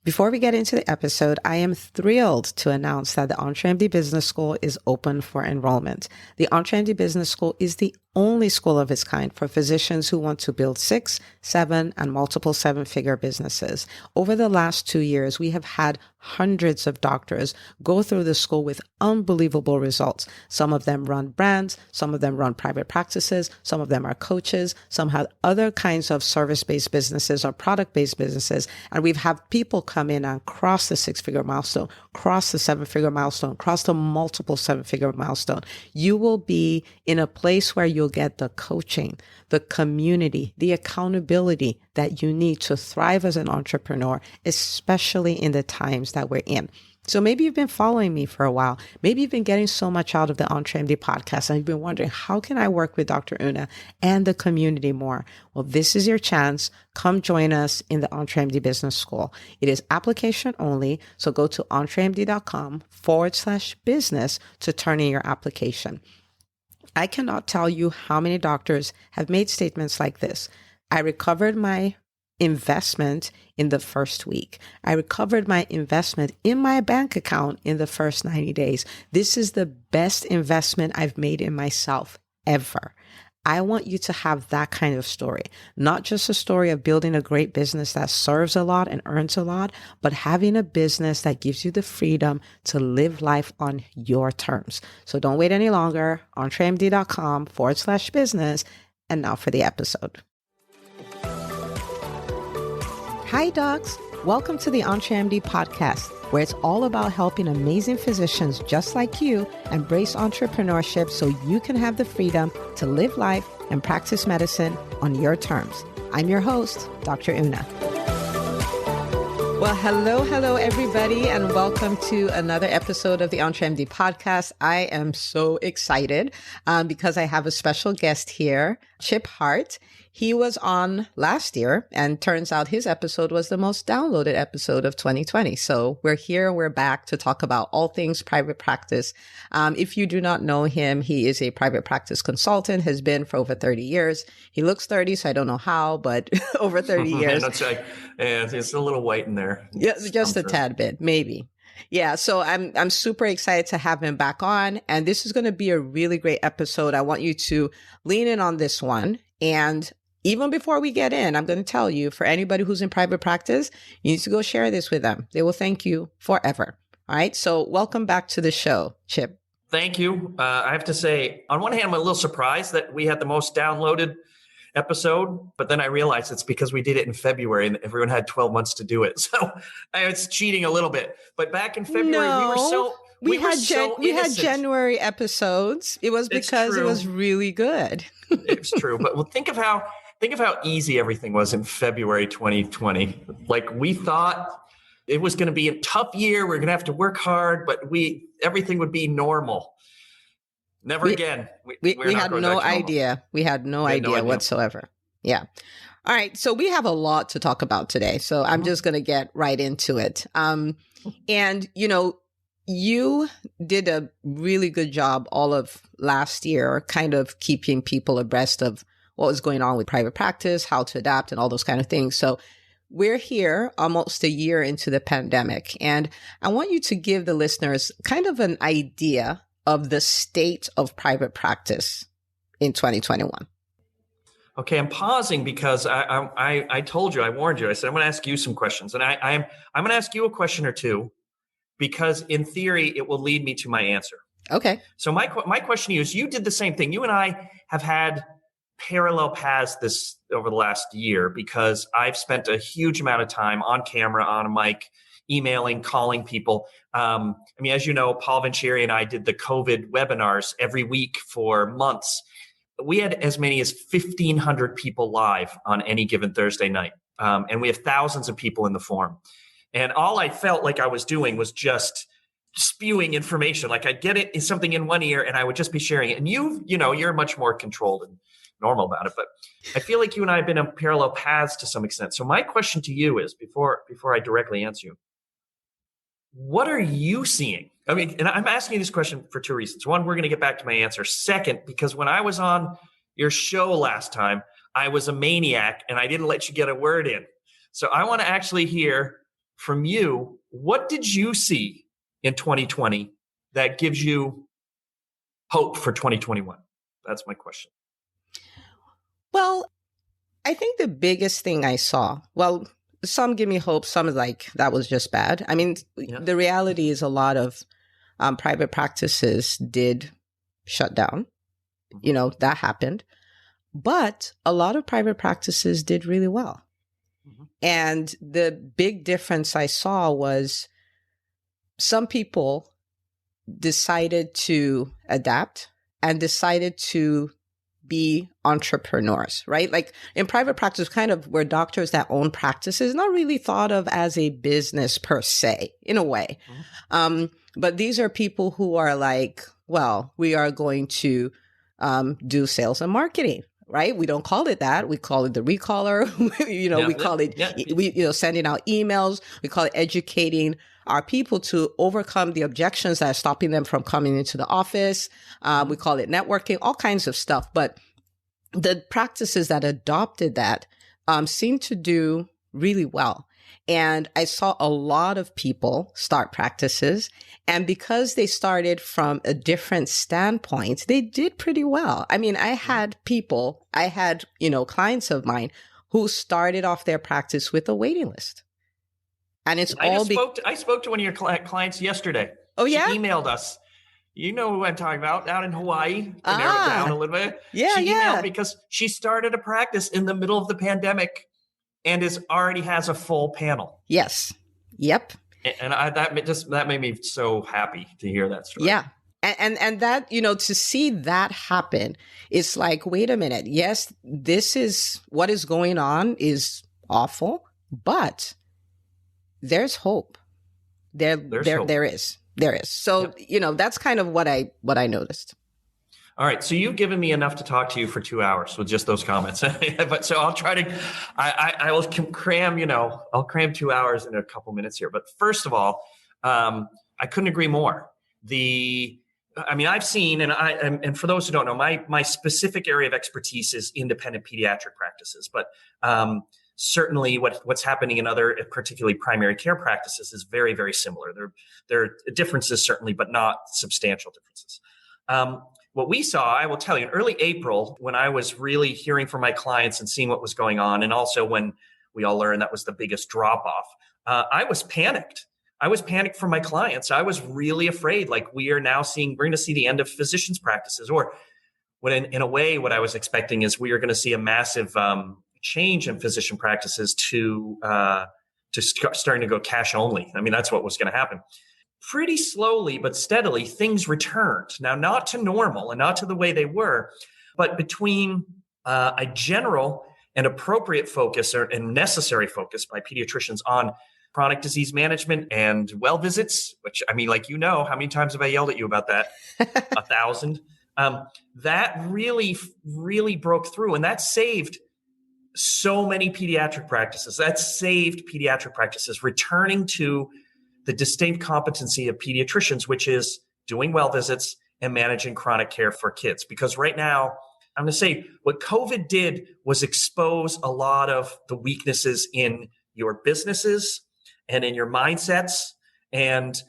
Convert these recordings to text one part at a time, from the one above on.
Before we get into the episode, I am thrilled to announce that the EntreMD Business School is open for enrollment. The EntreMD Business School is the only school of its kind for physicians who want to build 6, 7, and multiple 7-figure businesses. Over the last 2 years, we have had hundreds of doctors go through the school with unbelievable results. Some of them run brands, some of them run private practices, some of them are coaches, some have other kinds of service-based businesses or product-based businesses. And we've had people come in and cross the 6-figure milestone, cross the 7-figure milestone, cross the multiple 7-figure milestone. You will be in a place where you'll get the coaching, the community, the accountability that you need to thrive as an entrepreneur, especially in the times that we're in. So maybe you've been following me for a while. Maybe you've been getting so much out of the EntreMD podcast and you've been wondering, how can I work with Dr. Una and the community more? Well, this is your chance. Come join us in the EntreMD Business School. It is application only. So go to entremd.com/business to turn in your application. I cannot tell you how many doctors have made statements like this. I recovered my investment in the first week. I recovered my investment in my bank account in the first 90 days. This is the best investment I've made in myself ever. I want you to have that kind of story, not just a story of building a great business that serves a lot and earns a lot, but having a business that gives you the freedom to live life on your terms. So don't wait any longer. entremd.com/business. And now for the episode. Hi, docs. Welcome to the EntreMD podcast, where it's all about helping amazing physicians just like you embrace entrepreneurship so you can have the freedom to live life and practice medicine on your terms. I'm your host, Dr. Una. Well, hello, everybody, and welcome to another episode of the EntreMD podcast. I am so excited because I have a special guest here, Chip Hart. He was on last year, and turns out his episode was the most downloaded episode of 2020. So we're here, we're back to talk about all things private practice. If you do not know him, he is a private practice consultant, has been for over 30 years. He looks 30, so I don't know how, but over 30 years. That's right. Yeah, it's a little white in there. Yeah, just a tad bit, maybe. Yeah, so I'm super excited to have him back on, and this is going to be a really great episode. I want you to lean in on this one. And even before we get in, I'm going to tell you, for anybody who's in private practice, you need to go share this with them. They will thank you forever. All right. So welcome back to the show, Chip. Thank you. I have to say, on one hand, I'm a little surprised that we had the most downloaded episode, but then I realized it's because we did it in February and everyone had 12 months to do it. So it's cheating a little bit. But back in February, we had January episodes. It was because it was really good. It's true. But think of how easy everything was in February 2020. Like, we thought it was going to be a tough year. We're going to have to work hard, but everything would be normal. Never again. We had no idea. We had no idea whatsoever. Yeah. All right. So we have a lot to talk about today. So I'm just going to get right into it. And, you did a really good job all of last year, kind of keeping people abreast of what was going on with private practice, how to adapt, and all those kind of things. So we're here almost a year into the pandemic, and I want you to give the listeners kind of an idea of the state of private practice in 2021. Okay, I'm pausing because I told you, I warned you. I said I'm going to ask you some questions, and I'm going to ask you a question or two, because in theory it will lead me to my answer. Okay. So my question to you is: you did the same thing. You and I have had parallel paths this over the last year, because I've spent a huge amount of time on camera, on a mic, emailing, calling people. As you know, Paul Vincieri and I did the COVID webinars every week for months. We had as many as 1,500 people live on any given Thursday night. And we have thousands of people in the forum. And all I felt like I was doing was just spewing information. Like, I'd get it something in one ear and I would just be sharing it. And you're much more controlled and normal about it. But I feel like you and I have been on parallel paths to some extent. So my question to you is, before I directly answer you, what are you seeing? And I'm asking you this question for two reasons. One, we're going to get back to my answer. Second, because when I was on your show last time, I was a maniac and I didn't let you get a word in. So I want to actually hear from you, what did you see in 2020 that gives you hope for 2021? That's my question. Well, I think the biggest thing I saw, well, some give me hope, some is like, that was just bad. I mean, the reality is a lot of private practices did shut down. That happened. But a lot of private practices did really well. And the big difference I saw was some people decided to adapt and decided to be entrepreneurs, right? Like in private practice, kind of where doctors that own practices not really thought of as a business per se, in a way. But these are people who are like, well, we are going to do sales and marketing. Right? We don't call it that. We call it the recaller. We call it, sending out emails. We call it educating our people to overcome the objections that are stopping them from coming into the office. We call it networking, all kinds of stuff. But the practices that adopted that seem to do really well. And I saw a lot of people start practices. And because they started from a different standpoint, they did pretty well. I mean, I had clients of mine who started off their practice with a waiting list. And it's I spoke to one of your clients yesterday. Oh, yeah? She emailed us. You know who I'm talking about, down in Hawaii, to narrow it down a little bit. Yeah, she emailed because she started a practice in the middle of the pandemic and already has a full panel. Yes. Yep. And that made me so happy to hear that story. Yeah. And that, to see that happen, it's like, wait a minute. Yes, this is what is going on is awful, but there's hope. There is. So, that's kind of what I noticed. All right. So you've given me enough to talk to you for 2 hours with just those comments. But so I'll try to, I will cram, I'll cram 2 hours in a couple minutes here. But first of all, I couldn't agree more. I've seen, and for those who don't know, my specific area of expertise is independent pediatric practices, but certainly what's happening in other, particularly primary care practices, is very, very similar. There are differences certainly, but not substantial differences. What we saw, I will tell you, in early April, when I was really hearing from my clients and seeing what was going on, and also when we all learned that was the biggest drop off, I was panicked. I was panicked for my clients. I was really afraid, like we're going to see the end of physicians' practices, or in a way, what I was expecting is we are going to see a massive change in physician practices to starting to go cash only. I mean, that's what was going to happen. Pretty slowly but steadily, things returned. Now, not to normal and not to the way they were, but between a general and appropriate focus and necessary focus by pediatricians on chronic disease management and well visits, which how many times have I yelled at you about that? 1,000. That really, really broke through, and that saved so many pediatric practices. That saved pediatric practices returning to the distinct competency of pediatricians, which is doing well visits and managing chronic care for kids. Because right now, I'm going to say what COVID did was expose a lot of the weaknesses in your businesses and in your mindsets. And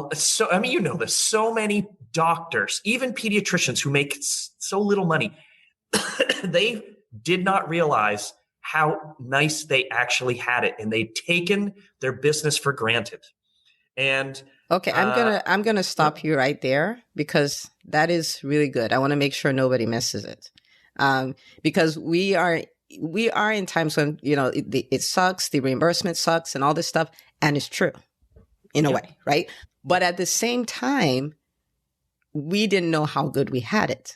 this, so many doctors, even pediatricians who make so little money, they did not realize how nice they actually had it. And they'd taken their business for granted. And okay, I'm gonna stop you right there, because that is really good. I want to make sure nobody misses it, because we are in times when it sucks, the reimbursement sucks, and all this stuff, and it's true in a way, right? But at the same time, we didn't know how good we had it.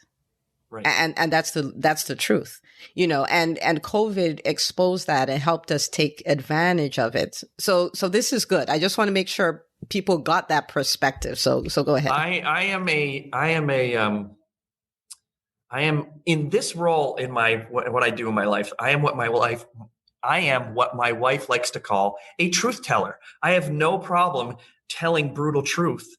Right. And that's the truth, and COVID exposed that and helped us take advantage of it. So this is good. I just want to make sure people got that perspective. So go ahead. I am in this role in what I do in my life. I am what my wife likes to call a truth teller. I have no problem telling brutal truth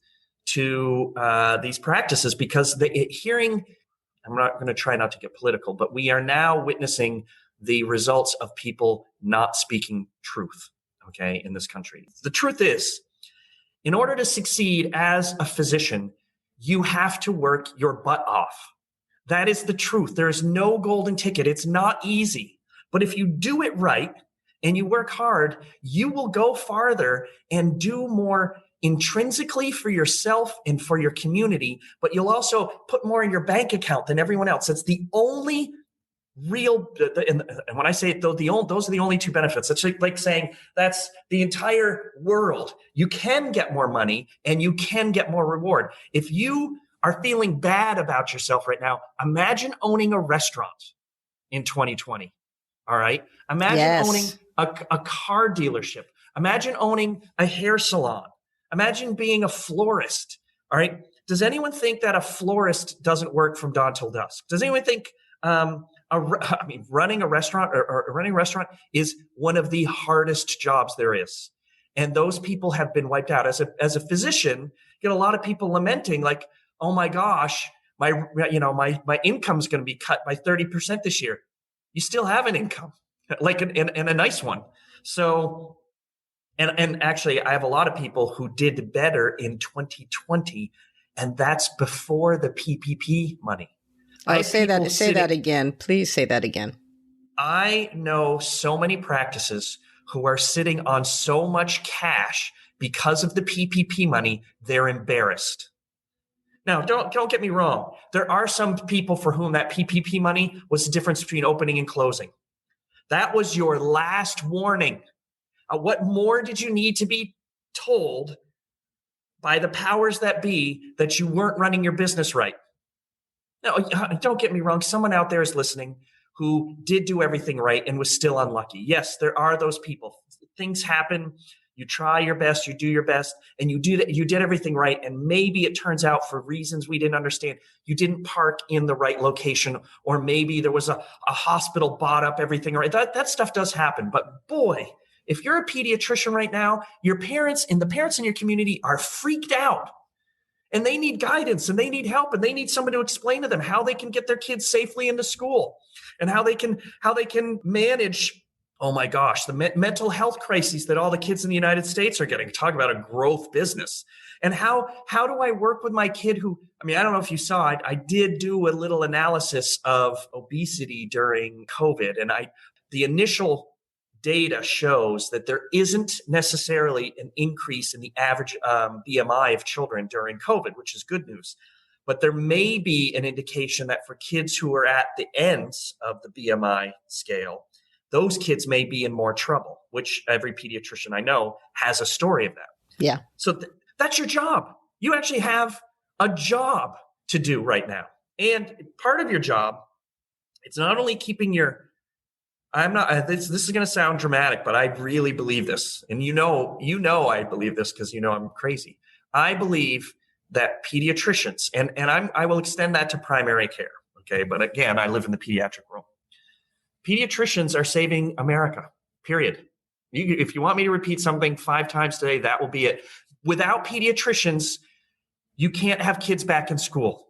to these practices, because I'm not going to try not to get political, but we are now witnessing the results of people not speaking truth. okay, in this country. The truth is, in order to succeed as a physician, you have to work your butt off. That is the truth. There is no golden ticket. It's not easy. But if you do it right and you work hard, you will go farther and do more intrinsically for yourself and for your community, but you'll also put more in your bank account than everyone else. It's the only real, and when I say it, though, those are the only two benefits. It's like saying that's the entire world. You can get more money and you can get more reward. If you are feeling bad about yourself right now, imagine owning a restaurant in 2020. All right. Imagine owning a car dealership. Imagine owning a hair salon. Imagine being a florist. All right. Does anyone think that a florist doesn't work from dawn till dusk? Does anyone think running a restaurant or running a restaurant is one of the hardest jobs there is? And those people have been wiped out. As a physician, you get a lot of people lamenting, like, oh my gosh, my income is going to be cut by 30% this year. You still have an income, like and a nice one. So, and actually, I have a lot of people who did better in 2020, and that's before the PPP money. Say that again. Please say that again. I know so many practices who are sitting on so much cash because of the PPP money, they're embarrassed. Now, don't get me wrong. There are some people for whom that PPP money was the difference between opening and closing. That was your last warning. What more did you need to be told by the powers that be that you weren't running your business right? Now, don't get me wrong. Someone out there is listening who did do everything right and was still unlucky. Yes, there are those people. Things happen. You try your best, you do your best, and you did everything right. And maybe it turns out for reasons we didn't understand, you didn't park in the right location, or maybe there was a hospital bought up everything right. That stuff does happen. But boy, if you're a pediatrician right now, your parents and the parents in your community are freaked out. And they need guidance and they need help and they need someone to explain to them how they can get their kids safely into school and how they can manage, oh my gosh, the mental health crises that all the kids in the United States are getting. Talk about a growth business. And how do I work with my kid who, I don't know if you saw it, I did do a little analysis of obesity during COVID. And the initial data shows that there isn't necessarily an increase in the average BMI of children during COVID, which is good news. But there may be an indication that for kids who are at the ends of the BMI scale, those kids may be in more trouble, which every pediatrician I know has a story of that. Yeah. So that's your job. You actually have a job to do right now. And part of your job, it's not only keeping your this is going to sound dramatic, but I really believe this. And you know I believe this because I'm crazy. I believe that pediatricians, and I will extend that to primary care. Okay. But again, I live in the pediatric world. Pediatricians are saving America, period. If you want me to repeat something 5 times today, that will be it. Without pediatricians, you can't have kids back in school.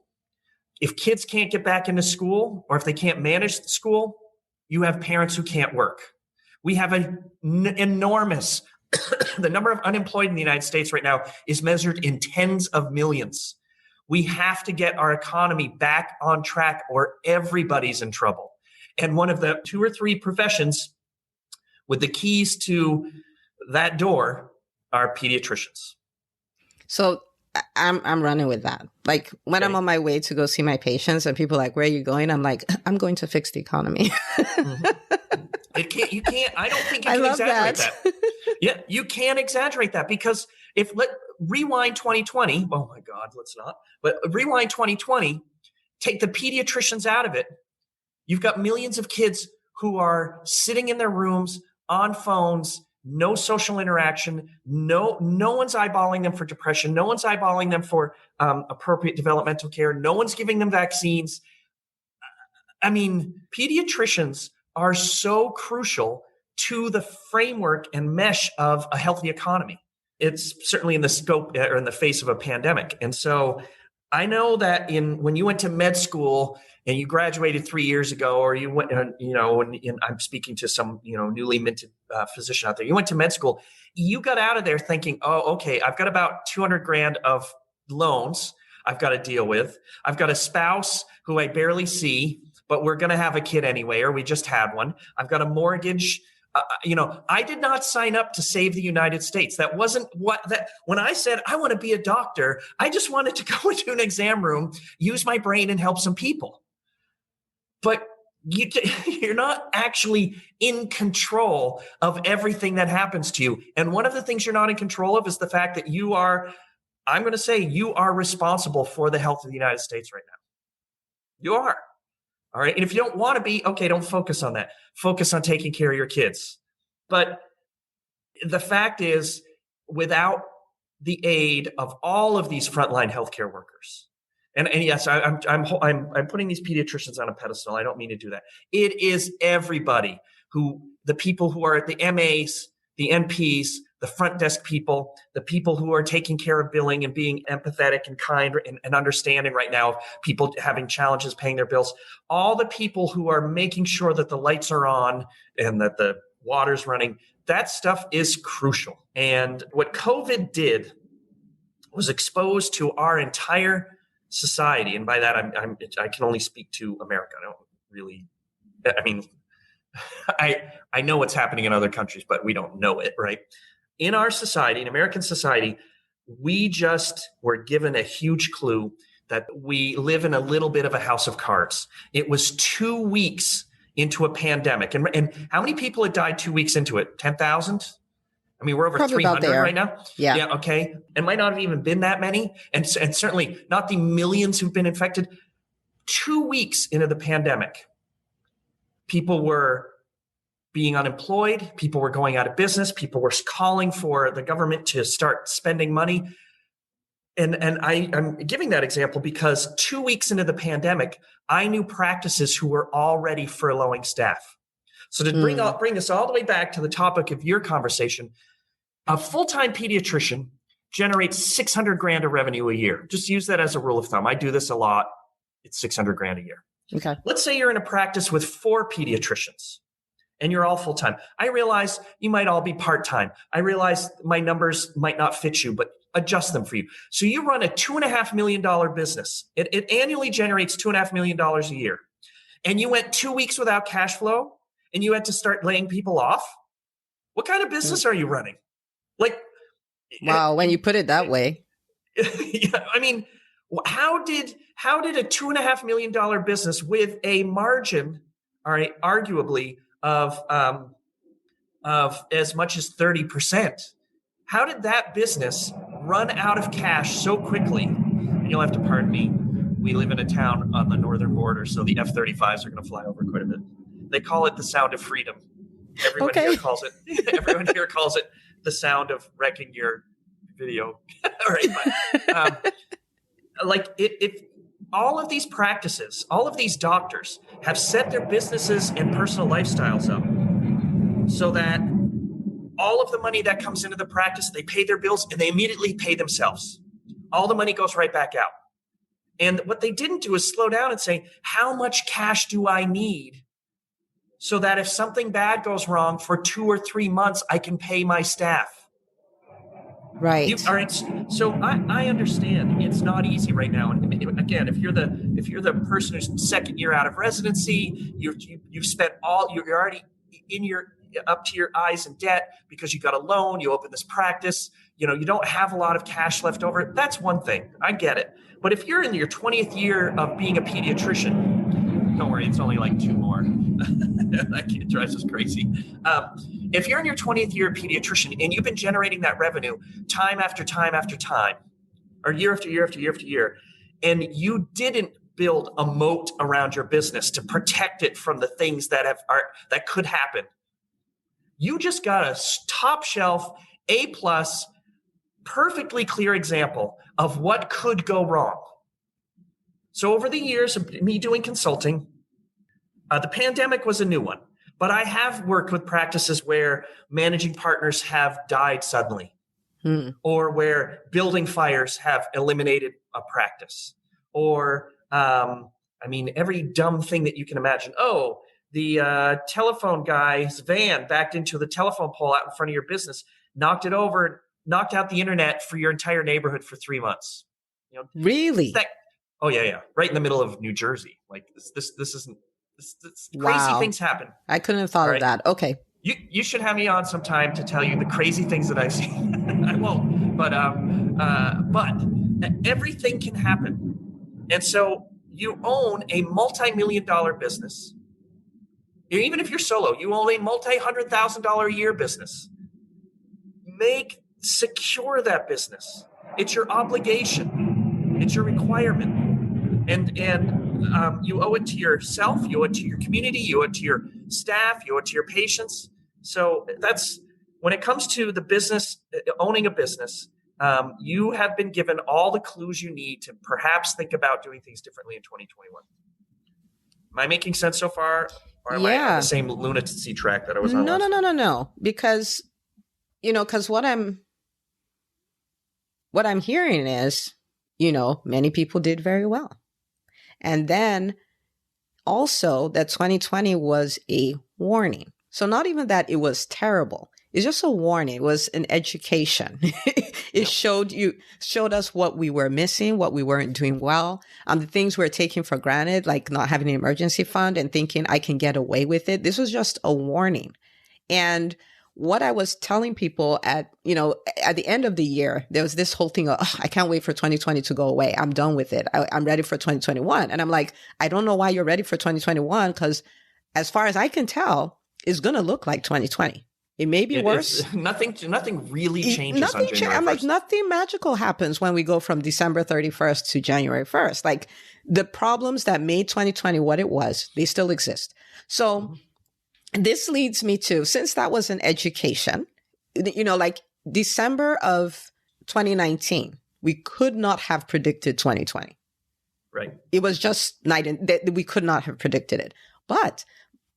If kids can't get back into school, or if they can't manage the school, you have parents who can't work. We have an enormous, the number of unemployed in the United States right now is measured in tens of millions. We have to get our economy back on track or everybody's in trouble. And one of the 2 or 3 professions with the keys to that door are pediatricians. So I'm running with that. Like when I'm on my way to go see my patients and people are like, where are you going? I'm like, I'm going to fix the economy. Mm-hmm. I don't think you can exaggerate that. Yeah, you can exaggerate that because rewind 2020. Oh my God, let's not. But rewind 2020, take the pediatricians out of it. You've got millions of kids who are sitting in their rooms on phones, no social interaction, no one's eyeballing them for depression, no one's eyeballing them for appropriate developmental care, no one's giving them vaccines. Pediatricians are so crucial to the framework and mesh of a healthy economy. It's certainly in the scope or in the face of a pandemic. And so I know that when you went to med school and you graduated 3 years ago, or you went, and I'm speaking to some, newly minted physician out there. You went to med school. You got out of there thinking, oh, okay, I've got about 200 grand of loans I've got to deal with. I've got a spouse who I barely see, but we're going to have a kid anyway, or we just had one. I've got a mortgage. I did not sign up to save the United States. That wasn't when I said I want to be a doctor, I just wanted to go into an exam room, use my brain and help some people. But you're not actually in control of everything that happens to you. And one of the things you're not in control of is the fact that you are responsible for the health of the United States right now. You are. All right. And if you don't want to be, okay, don't focus on that. Focus on taking care of your kids. But the fact is, without the aid of all of these frontline healthcare workers, and yes, I'm putting these pediatricians on a pedestal. I don't mean to do that. It is everybody the people who are at the MAs, the NPs, the front desk people, the people who are taking care of billing and being empathetic and kind and understanding right now of people having challenges paying their bills, all the people who are making sure that the lights are on and that the water's running, that stuff is crucial. And what COVID did was expose to our entire society, and by that I can only speak to America. I know what's happening in other countries, but we don't know it, right? In our society, in American society, we just were given a huge clue that we live in a little bit of a house of cards. It was 2 weeks into a pandemic. And how many people had died 2 weeks into it? 10,000? I mean, we're over Probably 300 right now. Yeah. Okay. It might not have even been that many. And certainly not the millions who've been infected. 2 weeks into the pandemic, people were being unemployed. People were going out of business. People were calling for the government to start spending money. And I'm giving that example because 2 weeks into the pandemic, I knew practices who were already furloughing staff. So to bring us all the way back to the topic of your conversation, a full-time pediatrician generates 600 grand of revenue a year. Just use that as a rule of thumb. I do this a lot. It's 600 grand a year. Okay. Let's say you're in a practice with 4 pediatricians and you're all full-time. I realize you might all be part-time. I realize my numbers might not fit you, but adjust them for you. So you run a $2.5 million business. It annually generates $2.5 million a year. And you went 2 weeks without cash flow and you had to start laying people off. What kind of business are you running? Wow, when you put it that way. Yeah, I mean, how did a $2.5 million business with a margin, all right, arguably of as much as 30%, how did that business run out of cash so quickly? And you'll have to pardon me. We live in a town on the northern border, so the F-35s are going to fly over quite a bit. They call it the sound of freedom. Everyone here calls it the sound of wrecking your video. All right, but, if all of these practices, all of these doctors have set their businesses and personal lifestyles up so that all of the money that comes into the practice, they pay their bills and they immediately pay themselves. All the money goes right back out. And what they didn't do is slow down and say, how much cash do I need so that if something bad goes wrong for 2 or 3 months, I can pay my staff? Right. All right. So I understand it's not easy right now. And again, if you're the person who's second year out of residency, you've spent you're already up to your eyes in debt because you got a loan, you open this practice, you don't have a lot of cash left over. That's one thing. I get it. But if you're in your 20th year of being a pediatrician, don't worry, it's only like 2 more. That kid drives us crazy. If you're in your 20th year of pediatrician and you've been generating that revenue time after time after time, or year after year after year after year, and you didn't build a moat around your business to protect it from the things that could happen, you just got a top shelf, A+, perfectly clear example of what could go wrong. So over the years of me doing consulting, the pandemic was a new one, but I have worked with practices where managing partners have died suddenly, or where building fires have eliminated a practice. or every dumb thing that you can imagine. Oh, the telephone guy's van backed into the telephone pole out in front of your business, knocked it over, knocked out the internet for your entire neighborhood for 3 months. Really? Oh yeah, right in the middle of New Jersey. Like this isn't. Crazy Wow. things happen. I couldn't have thought of that. Okay. You should have me on sometime to tell you the crazy things that I've seen. I won't, but everything can happen, and so you own a multi-million-dollar business. Even if you're solo, you own a multi-$100,000 a year business. Secure that business. It's your obligation. It's your requirement, and you owe it to yourself. You owe it to your community. You owe it to your staff. You owe it to your patients. So that's when it comes to the business, owning a business. You have been given all the clues you need to perhaps think about doing things differently in 2021. Am I making sense so far? Or am I on the same lunacy track that I was on? No. Because, because what I'm hearing is, many people did very well. And then also that 2020 was a warning. So not even that it was terrible. It's just a warning. It was an education. It showed us what we were missing, what we weren't doing well, the things we were taking for granted, like not having an emergency fund and thinking I can get away with it. This was just a warning. And what I was telling people at the end of the year, there was this whole thing of, I can't wait for 2020 to go away. I'm done with it. I'm ready for 2021. And I'm like, I don't know why you're ready for 2021, because as far as I can tell, it's going to look like 2020. It may be worse. Nothing really changes on January 1st. I'm like, nothing magical happens when we go from December 31st to January 1st. Like the problems that made 2020 what it was, they still exist. So this leads me to, since that was an education, like December of 2019, we could not have predicted 2020. Right. It was just we could not have predicted it. But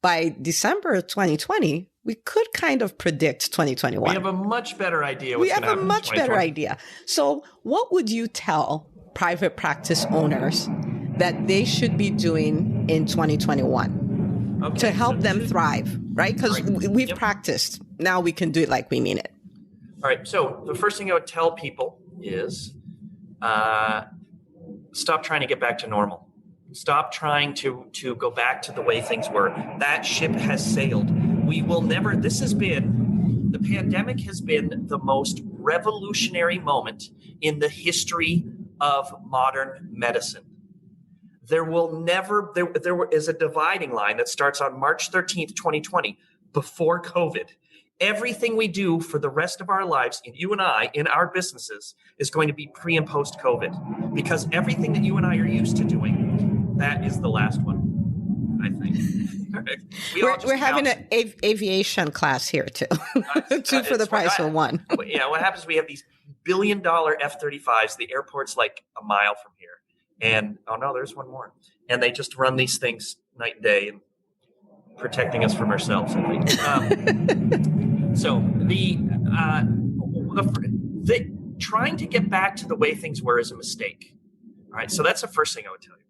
by December 2020, we could kind of predict 2021. We have a much better idea. We have a much better idea. So what would you tell private practice owners that they should be doing in 2021 to help them thrive, right? Because we've practiced. Now we can do it like we mean it. All right. So the first thing I would tell people is stop trying to get back to normal. Stop trying to go back to the way things were. That ship has sailed. We will never, the pandemic has been the most revolutionary moment in the history of modern medicine. There is a dividing line that starts on March 13th, 2020, before COVID. Everything we do for the rest of our lives, you and I, in our businesses, is going to be pre and post COVID, because everything that you and I are used to doing, that is the last one, I think. We're having an aviation class here too. Two for the price of one. Yeah, what happens is we have these billion-dollar F-35s. The airport's like a mile from here. And, oh no, there's one more. And they just run these things night and day and protecting us from ourselves, I think. So the trying to get back to the way things were is a mistake. All right, so that's the first thing I would tell you.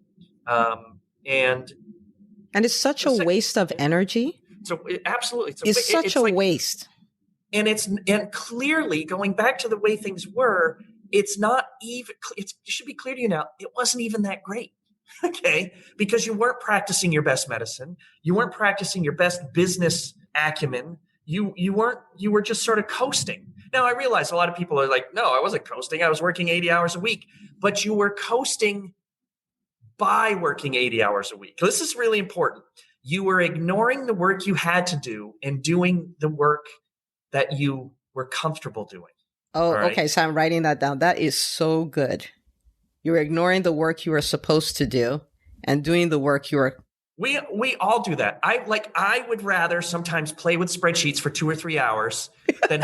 And it's such a waste of energy. So absolutely, it's such a waste. And clearly going back to the way things were, it's not even. It should be clear to you now. It wasn't even that great. Okay, because you weren't practicing your best medicine. You weren't practicing your best business acumen. You were just sort of coasting. Now I realize a lot of people are like, no, I wasn't coasting. I was working 80 hours a week, but you were coasting by working 80 hours a week. This is really important. You were ignoring the work you had to do and doing the work that you were comfortable doing. Oh, right? Okay. So I'm writing that down. That is so good. You were ignoring the work you were supposed to do and doing the work you were. We all do that. I would rather sometimes play with spreadsheets for 2 or 3 hours than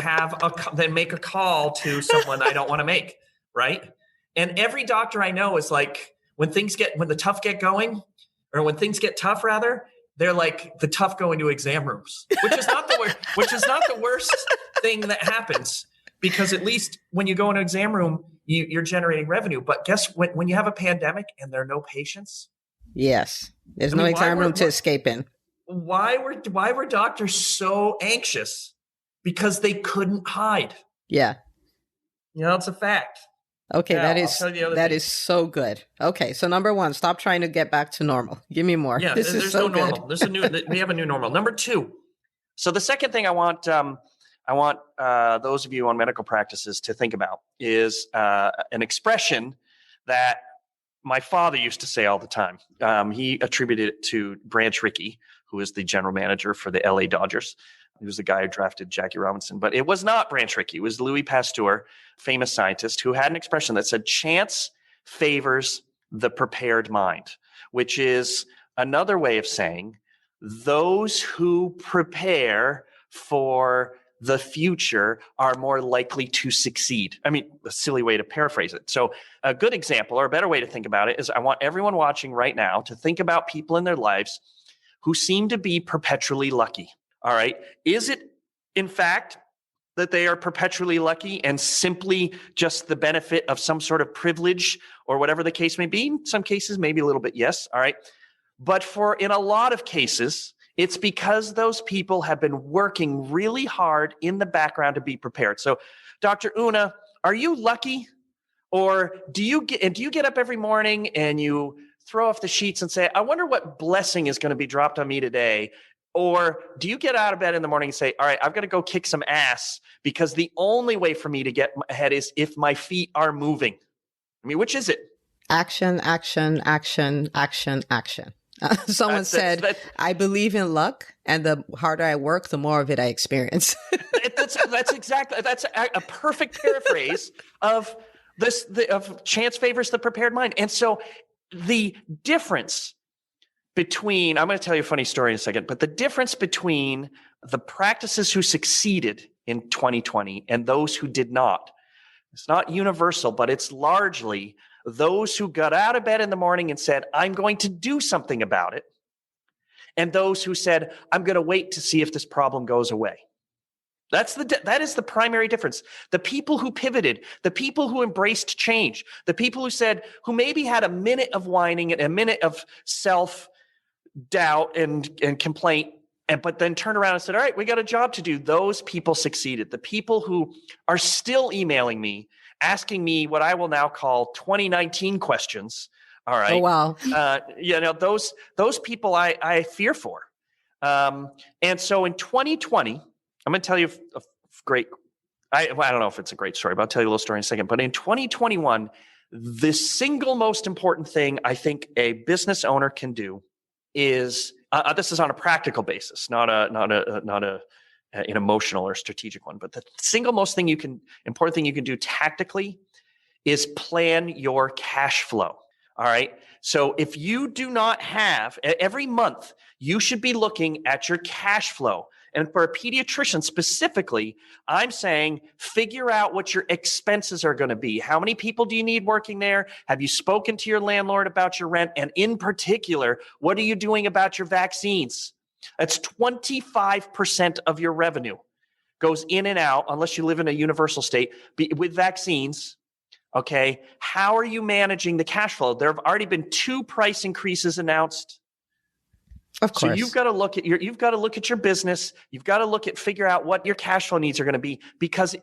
than make a call to someone I don't want to make. Right. And every doctor I know is like, when the tough get going, or when things get tough, rather, they're like the tough go into exam rooms, which is not the worst thing that happens. because at least when you go in an exam room, you're generating revenue. But guess when you have a pandemic and there are no patients? Yes. There's I no mean, exam room to escape in. Why were doctors so anxious? Because they couldn't hide. Yeah. It's a fact. Okay, Now, I'll tell you the other that thing. is so good. Okay, so number one, stop trying to get back to normal. Give me more. Yeah, This is there's so no good. normal. We have a new normal. Number two. So the second thing I want those of you on medical practices to think about is an expression that my father used to say all the time. He attributed it to Branch Rickey, who is the general manager for the LA Dodgers. He was the guy who drafted Jackie Robinson. But it was not Branch Rickey. It was Louis Pasteur, famous scientist, who had an expression that said, chance favors the prepared mind, which is another way of saying those who prepare for the future are more likely to succeed. I mean, a silly way to paraphrase it. So a good example, or a better way to think about it, is I want everyone watching right now to think about people in their lives who seem to be perpetually lucky. All right. Is it, in fact, that they are perpetually lucky and simply just the benefit of some sort of privilege or whatever the case may be? In some cases, maybe a little bit, yes. All right. But in a lot of cases, it's because those people have been working really hard in the background to be prepared. So, Dr. Una, are you lucky? Or do you get up every morning and you throw off the sheets and say, I wonder what blessing is going to be dropped on me today? Or do you get out of bed in the morning and say, all right, I've got to go kick some ass because the only way for me to get ahead is if my feet are moving? I mean, which is it? Action, action, action, action, action. Someone said, I believe in luck, and the harder I work, the more of it I experience. That's a perfect paraphrase of this, of chance favors the prepared mind. And so the difference between, I'm going to tell you a funny story in a second, but the difference between the practices who succeeded in 2020 and those who did not, it's not universal, but it's largely those who got out of bed in the morning and said, I'm going to do something about it. And those who said, I'm going to wait to see if this problem goes away. That is the primary difference. The people who pivoted, the people who embraced change, the people who maybe had a minute of whining and a minute of self-doubt and complaint, but then turned around and said, all right, we got a job to do. Those people succeeded. The people who are still emailing me, asking me what I will now call 2019 questions. All right. Oh, wow. Those people I fear for. And so in 2020, I'm going to tell you a great, I don't know if it's a great story, but I'll tell you a little story in a second. But in 2021, the single most important thing I think a business owner can do is, this is on a practical basis, not an emotional or strategic one, but the single most important thing you can do tactically is plan your cash flow. All right. So if you do not have, every month, you should be looking at your cash flow. And for a pediatrician specifically, I'm saying figure out what your expenses are going to be. How many people do you need working there? Have you spoken to your landlord about your rent? And in particular, what are you doing about your vaccines? That's 25% of your revenue goes in and out, unless you live in a universal state, with vaccines. Okay, how are you managing the cash flow? There have already been 2 price increases announced. Of course. So you've got to look at your business. You've got to figure out what your cash flow needs are going to be, because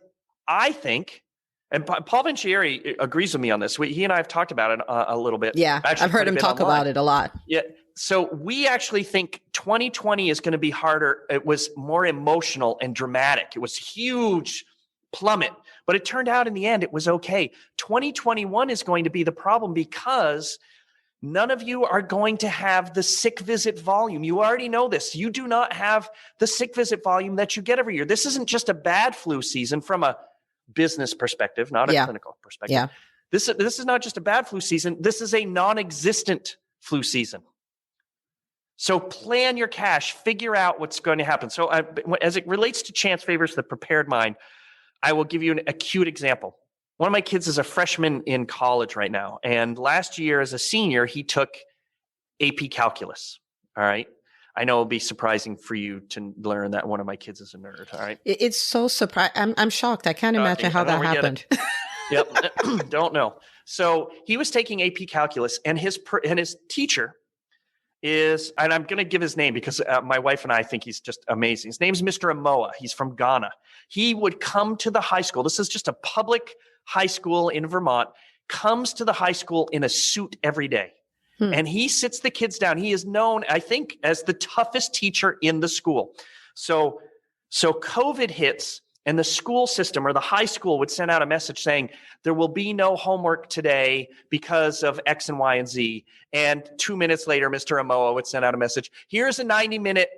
I think, and Paul Vincieri agrees with me on this. He and I have talked about it a little bit. Yeah, I've heard him talk about it a lot. Yeah. So we actually think 2020 is going to be harder. It was more emotional and dramatic. It was huge plummet, but it turned out in the end it was okay. 2021 is going to be the problem because none of you are going to have the sick visit volume. You already know this. You do not have the sick visit volume that you get every year. This isn't just a bad flu season from a business perspective, not a clinical perspective. Yeah. This is not just a bad flu season. This is a non-existent flu season. So plan your cash, figure out what's going to happen. So as it relates to chance favors the prepared mind, I will give you an acute example. One of my kids is a freshman in college right now. And last year as a senior, he took AP calculus. All right. I know it'll be surprising for you to learn that one of my kids is a nerd. All right. It's so surprising. I'm shocked. I can't imagine how that happened. Yep. Don't know. So he was taking AP Calculus, and his teacher is, and I'm going to give his name because my wife and I think he's just amazing. His name's Mr. Amoa. He's from Ghana. He would come to the high school. This is just a public high school in Vermont, comes to the high school in a suit every day. And he sits the kids down. He is known, I think, as the toughest teacher in the school. So COVID hits, and the school system or the high school would send out a message saying, there will be no homework today because of X and Y and Z. And 2 minutes later, Mr. Amoa would send out a message. Here's a 90-minute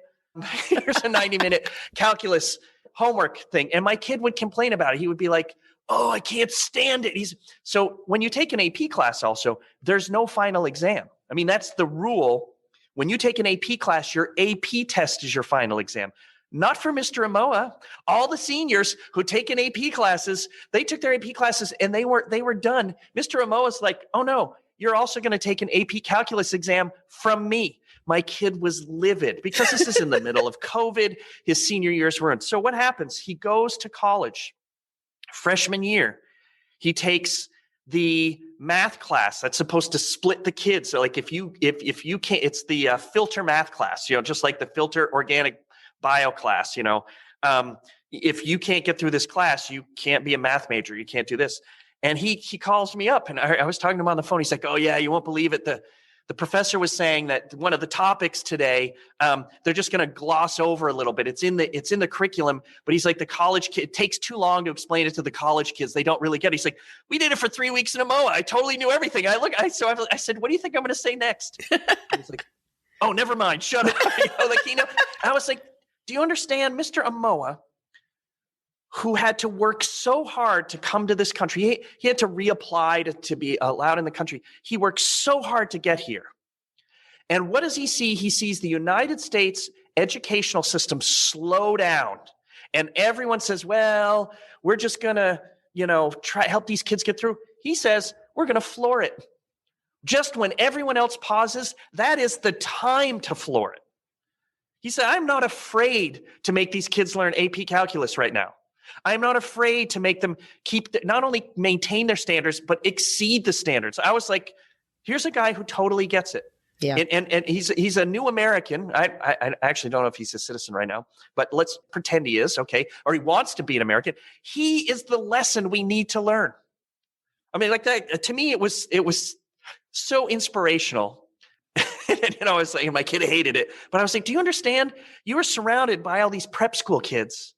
calculus homework thing. And my kid would complain about it. He would be like, oh, I can't stand it. So when you take an AP class also, there's no final exam. I mean, that's the rule. When you take an AP class, your AP test is your final exam. Not for Mr. Amoa. All the seniors who take an AP classes, they took their AP classes and they were done. Mr. Amoa's like, oh no, you're also going to take an AP calculus exam from me. My kid was livid because this is in the middle of COVID. His senior years were in. So what happens? He goes to college. Freshman year, he takes the math class that's supposed to split the kids. So like if you can't, it's the filter math class, just like the filter organic bio class, if you can't get through this class, you can't be a math major. You can't do this. And he calls me up, and I was talking to him on the phone. He's like, oh yeah, you won't believe it. The professor was saying that one of the topics today, they're just going to gloss over a little bit. It's in the curriculum, but he's like, the college kid, it takes too long to explain it to the college kids. They don't really get it. He's like, we did it for 3 weeks in Amoa. I totally knew everything. I said, what do you think I'm going to say next? He's like, oh, never mind. Shut up. I was like, do you understand, Mr. Amoa, who had to work so hard to come to this country? He had to reapply to be allowed in the country. He worked so hard to get here. And what does he see? He sees the United States educational system slow down. And everyone says, well, we're just going to, try help these kids get through. He says, we're going to floor it. Just when everyone else pauses, that is the time to floor it. He said, I'm not afraid to make these kids learn AP calculus right now. I'm not afraid to make them not only maintain their standards, but exceed the standards. I was like, here's a guy who totally gets it. Yeah. And he's a new American. I actually don't know if he's a citizen right now, but let's pretend he is, okay? Or he wants to be an American. He is the lesson we need to learn. I mean, like that, to me, it was so inspirational. I was like, my kid hated it. But I was like, do you understand? You were surrounded by all these prep school kids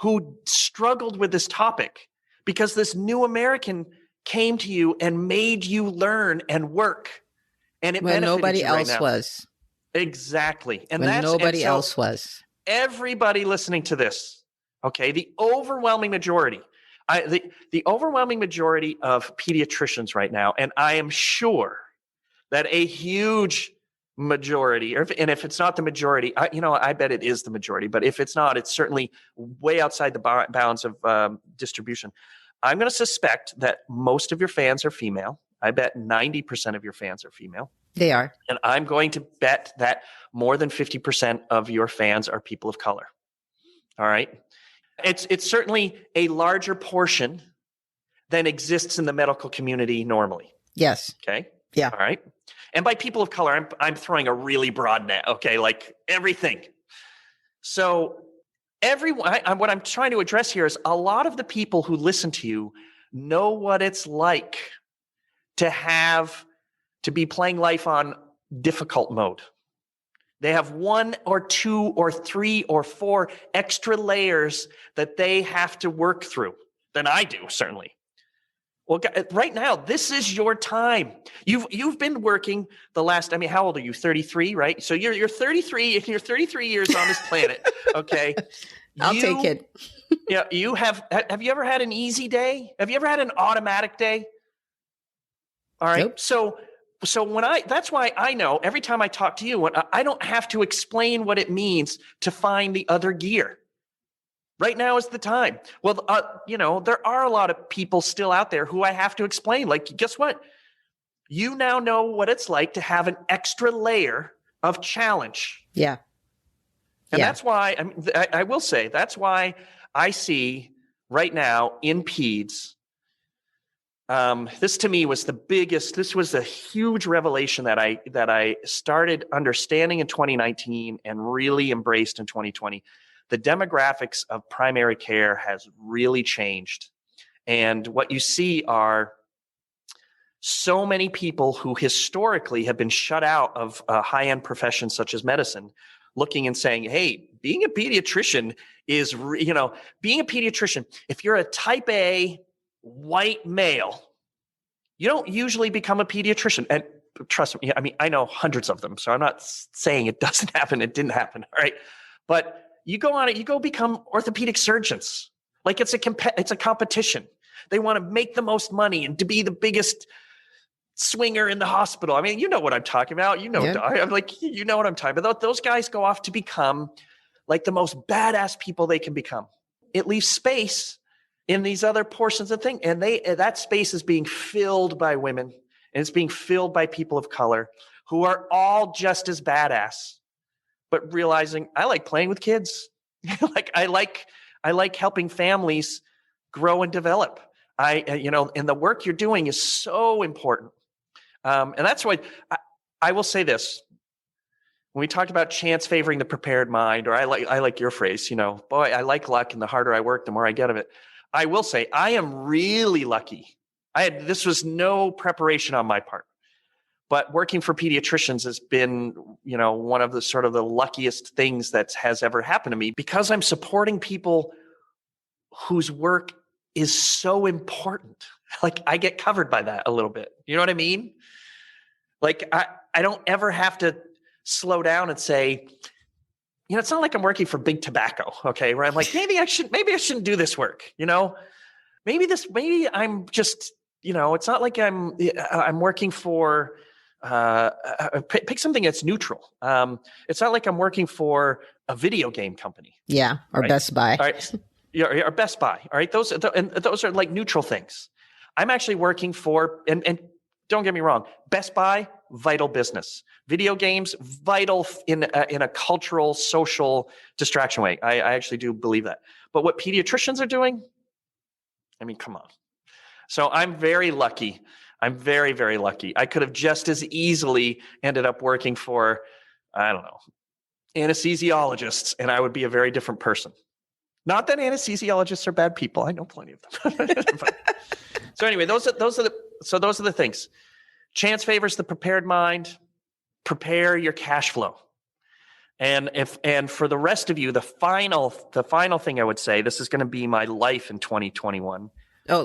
who struggled with this topic because this new American came to you and made you learn and work. And it when nobody else right was. Exactly. And when nobody else was. Everybody listening to this, okay, the overwhelming majority, the overwhelming majority of pediatricians right now, and I am sure that a huge majority, and if it's not the majority, I bet it is the majority, but if it's not, it's certainly way outside the bounds of distribution. I'm going to suspect that most of your fans are female. I bet 90% of your fans are female. They are. And I'm going to bet that more than 50% of your fans are people of color. All right. It's certainly a larger portion than exists in the medical community normally. Yes. Okay. Yeah. All right. And by people of color, I'm throwing a really broad net. Okay. Like everything. So what I'm trying to address here is a lot of the people who listen to you know what it's like to be playing life on difficult mode. They have 1 or 2 or 3 or 4 extra layers that they have to work through than I do, certainly. Well, right now, this is your time. You've been working the last, how old are you? 33, right? So you're 33, and you're 33 years on this planet, okay? I'll take it. Yeah, have you ever had an easy day? Have you ever had an automatic day? All right. Nope. So that's why I know every time I talk to you, I don't have to explain what it means to find the other gear. Right now is the time. Well, there are a lot of people still out there who I have to explain. Like, guess what? You now know what it's like to have an extra layer of challenge. Yeah. And Yeah. that's why, I will say, that's why I see right now in peds, this to me was this was a huge revelation that I started understanding in 2019 and really embraced in 2020. The demographics of primary care has really changed. And what you see are so many people who historically have been shut out of high-end professions such as medicine, looking and saying, hey, being a pediatrician is, being a pediatrician, if you're a type A white male, you don't usually become a pediatrician. And trust me, I mean, I know hundreds of them, so I'm not saying it doesn't happen. It didn't happen, all right? But you go on it, you go become orthopedic surgeons. Like it's a competition. They want to make the most money and to be the biggest swinger in the hospital. I mean, you know what I'm talking about. You know, Yeah. I'm like, you know what I'm talking about. Those guys go off to become like the most badass people they can become. It leaves space in these other portions of things. And that space is being filled by women, and it's being filled by people of color who are all just as badass, but realizing I like playing with kids. Like I like helping families grow and develop. And the work you're doing is so important. And that's why I will say this. When we talked about chance favoring the prepared mind, or I like your phrase, boy, I like luck, and the harder I work, the more I get of it. I will say I am really lucky. This was no preparation on my part, but working for pediatricians has been, one of the sort of the luckiest things that has ever happened to me, because I'm supporting people whose work is so important. Like I get covered by that a little bit. You know what I mean? Like I don't ever have to slow down and say, it's not like I'm working for Big Tobacco, okay? Where I'm like, maybe I shouldn't do this work. Maybe I'm just, it's not like I'm working for, pick something that's neutral. It's not like I'm working for a video game company. Yeah. Or right? Best Buy. All right. Or Best Buy. All right. Those are like neutral things. I'm actually working for, and don't get me wrong, Best Buy, vital business. Video games, vital in a cultural, social distraction way. I actually do believe that. But what pediatricians are doing, I mean, come on. So I'm very lucky. I'm very, very lucky. I could have just as easily ended up working for, I don't know, anesthesiologists, and I would be a very different person. Not that anesthesiologists are bad people. I know plenty of them. So anyway, those are the things. Chance favors the prepared mind. Prepare your cash flow. And for the rest of you, the final thing I would say, this is going to be my life in 2021. Oh,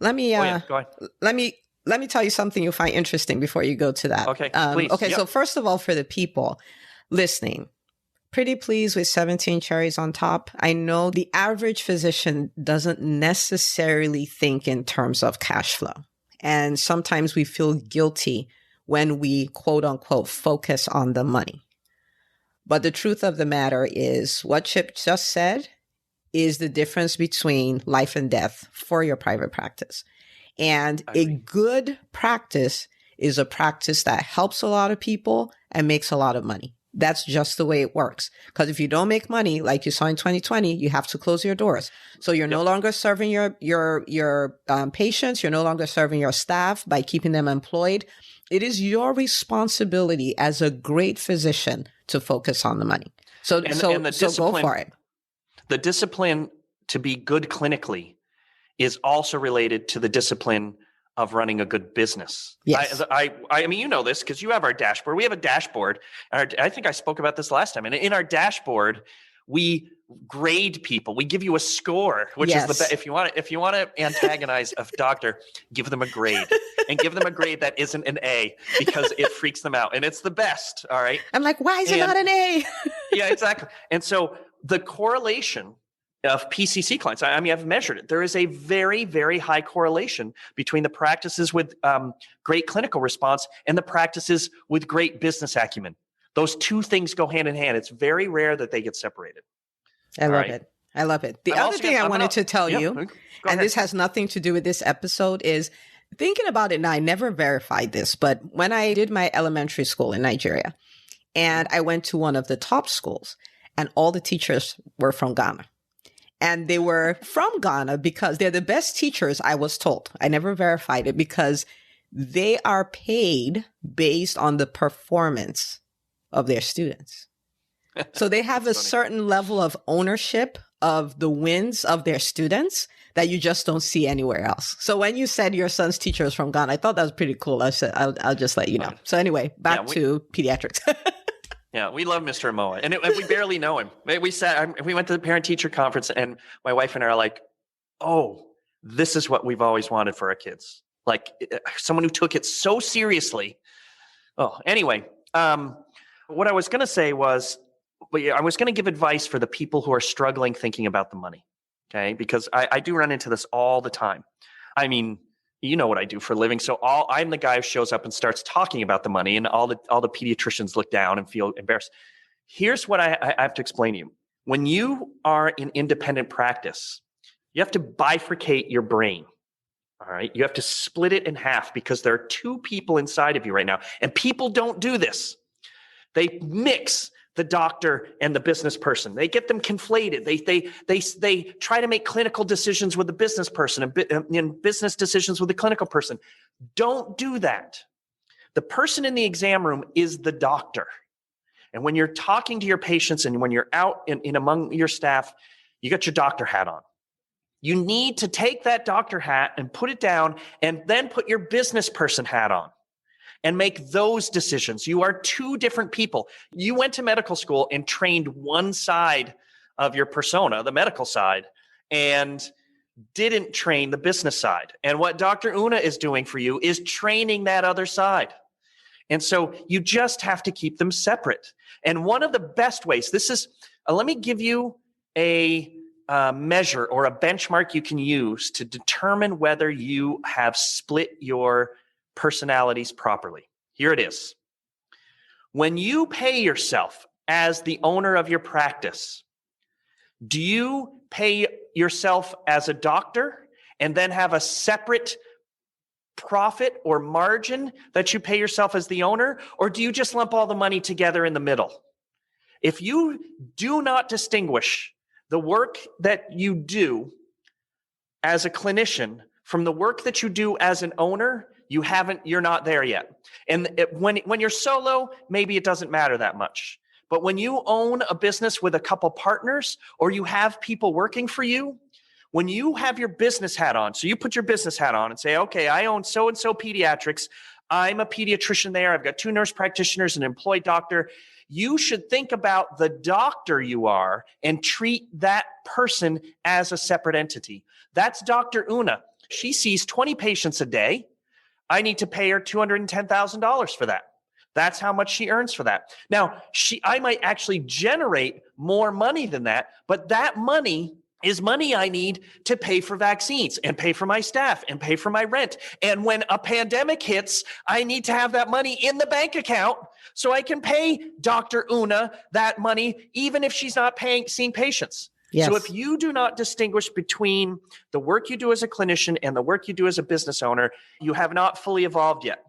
let me go ahead. Let me tell you something you'll find interesting before you go to that. Okay, please. Okay, Yep. So first of all, for the people listening, pretty pleased with 17 cherries on top. I know the average physician doesn't necessarily think in terms of cash flow. And sometimes we feel guilty when we quote unquote focus on the money. But the truth of the matter is what Chip just said is the difference between life and death for your private practice. And a good practice is a practice that helps a lot of people and makes a lot of money. That's just the way it works. Because if you don't make money, like you saw in 2020, you have to close your doors. So you're no longer serving your patients. You're no longer serving your staff by keeping them employed. It is your responsibility as a great physician to focus on the money. So go for it. The discipline to be good clinically is also related to the discipline of running a good business. Yes. I mean, you know this because you have our dashboard. We have a dashboard. I think I spoke about this last time. And in our dashboard, we grade people. We give you a score, which is the best. If you want to antagonize a doctor, give them a grade, and give them a grade that isn't an A, because it freaks them out, and it's the best. All right. I'm like, why is it not an A? Yeah, exactly. And so the correlation of PCC clients, I mean, I've measured it. There is a very, very high correlation between the practices with great clinical response and the practices with great business acumen. Those two things go hand in hand. It's very rare that they get separated. I love it. I love it. The other thing I wanted to tell you, and this has nothing to do with this episode, is thinking about it now. I never verified this, but when I did my elementary school in Nigeria, And I went to one of the top schools, and all the teachers were from Ghana. And they were from Ghana because they're the best teachers, I was told. I never verified it, because they are paid based on the performance of their students. So they have a certain level of ownership of the wins of their students that you just don't see anywhere else. So when you said your son's teacher is from Ghana, I thought that was pretty cool. I said, I'll just let you know. So anyway, back to pediatrics. Yeah, we love Mr. Amoa, and we barely know him. We went to the parent-teacher conference, and my wife and I are like, oh, this is what we've always wanted for our kids. Like someone who took it so seriously. Oh, anyway, what I was going to say was, I was going to give advice for the people who are struggling thinking about the money, okay? Because I do run into this all the time. I mean, you know what I do for a living. So I'm the guy who shows up and starts talking about the money, and all the pediatricians look down and feel embarrassed. Here's what I have to explain to you. When you are in independent practice, you have to bifurcate your brain. All right. You have to split it in half, because there are two people inside of you right now. And people don't do this. They mix the doctor and the business person. They get them conflated. They try to make clinical decisions with the business person and business decisions with the clinical person. Don't do that. The person in the exam room is the doctor. And when you're talking to your patients and when you're out in among your staff, you got your doctor hat on. You need to take that doctor hat and put it down, and then put your business person hat on and make those decisions. You are two different people. You went to medical school and trained one side of your persona, the medical side, and didn't train the business side. And what Dr. Una is doing for you is training that other side. And so you just have to keep them separate. And one of the best ways, let me give you a measure or a benchmark you can use to determine whether you have split your personalities properly. Here it is. When you pay yourself as the owner of your practice, do you pay yourself as a doctor and then have a separate profit or margin that you pay yourself as the owner? Or do you just lump all the money together in the middle? If you do not distinguish the work that you do as a clinician from the work that you do as an owner, you're not there yet. And when you're solo, maybe it doesn't matter that much. But when you own a business with a couple partners, or you have people working for you, when you have your business hat on, so you put your business hat on and say, okay, I own so-and-so pediatrics. I'm a pediatrician there. I've got 2 nurse practitioners, an employed doctor. You should think about the doctor you are and treat that person as a separate entity. That's Dr. Una. She sees 20 patients a day. I need to pay her $210,000 for that. That's how much she earns for that. Now, I might actually generate more money than that, but that money is money I need to pay for vaccines and pay for my staff and pay for my rent. And when a pandemic hits, I need to have that money in the bank account so I can pay Dr. Una that money, even if she's not seeing patients. Yes. So if you do not distinguish between the work you do as a clinician and the work you do as a business owner, you have not fully evolved yet.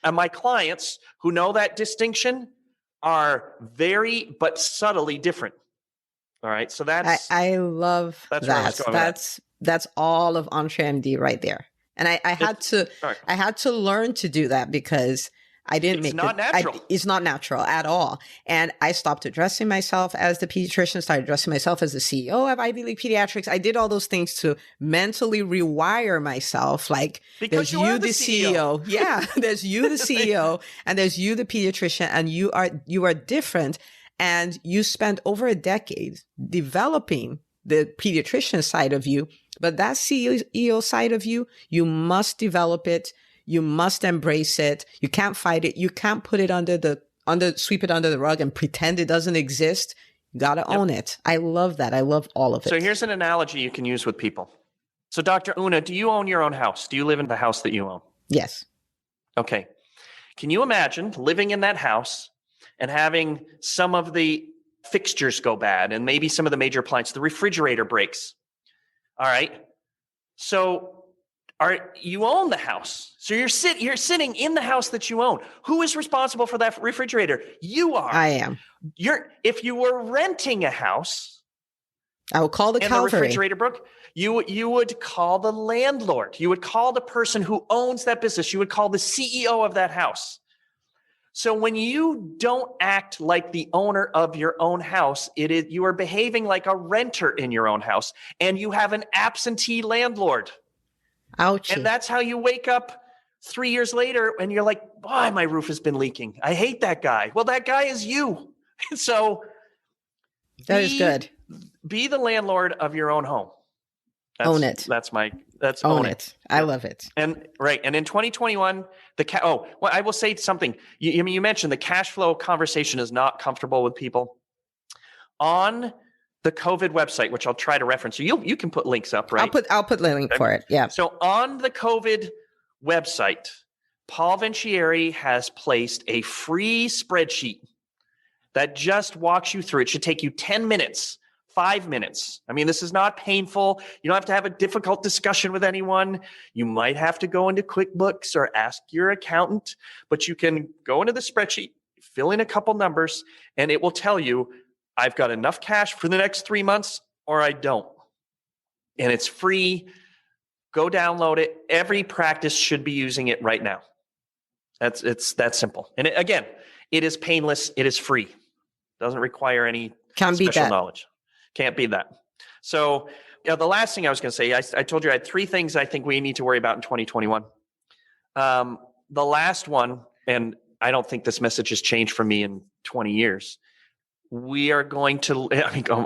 And my clients who know that distinction are very but subtly different. All right. So I love that. That's all of EntreMD right there. And I had to learn to do that, because I didn't it's not natural. It's not natural at all. And I stopped addressing myself as the pediatrician, started addressing myself as the CEO of Ivy League Pediatrics. I did all those things to mentally rewire myself. Like, because there's you the CEO. Yeah. There's you the CEO, and there's you the pediatrician, and you are different. And you spent over a decade developing the pediatrician side of you, but that CEO side of you, you must develop it. You must embrace it. You can't fight it. You can't put it sweep it under the rug and pretend it doesn't exist. You got to own it. I love that. I love all of it. So here's an analogy you can use with people. So Dr. Una, do you own your own house? Do you live in the house that you own? Yes. Okay. Can you imagine living in that house and having some of the fixtures go bad and maybe some of the major appliances, the refrigerator breaks? All right. So you own the house. So you're sitting in the house that you own. Who is responsible for that refrigerator? You are. I am. If you were renting a house, I will call the and Calvary. the refrigerator broke, you would call the landlord. You would call the person who owns that business. You would call the CEO of that house. So when you don't act like the owner of your own house, you are behaving like a renter in your own house, and you have an absentee landlord. Ouchie. And that's how you wake up 3 years later and you're like, boy, my roof has been leaking. I hate that guy. Well, that guy is you. So that is good. Be the landlord of your own home. Own it. Own it. I love it. And in 2021, I will say something. You mentioned the cash flow conversation is not comfortable with people. On the COVID website, which I'll try to reference. You can put links up, right? I'll put the link for it. Yeah. So on the COVID website, Paul Vincieri has placed a free spreadsheet that just walks you through. It should take you 10 minutes, 5 minutes. I mean, this is not painful. You don't have to have a difficult discussion with anyone. You might have to go into QuickBooks or ask your accountant, but you can go into the spreadsheet, fill in a couple numbers, and it will tell you, I've got enough cash for the next 3 months or I don't. And it's free. Go download it. Every practice should be using it right now. It's that simple. And it is painless. It is free. Doesn't require any special knowledge. Can't beat that. So the last thing I was going to say, I told you I had 3 things I think we need to worry about in 2021. The last one, and I don't think this message has changed for me in 20 years. We are going to,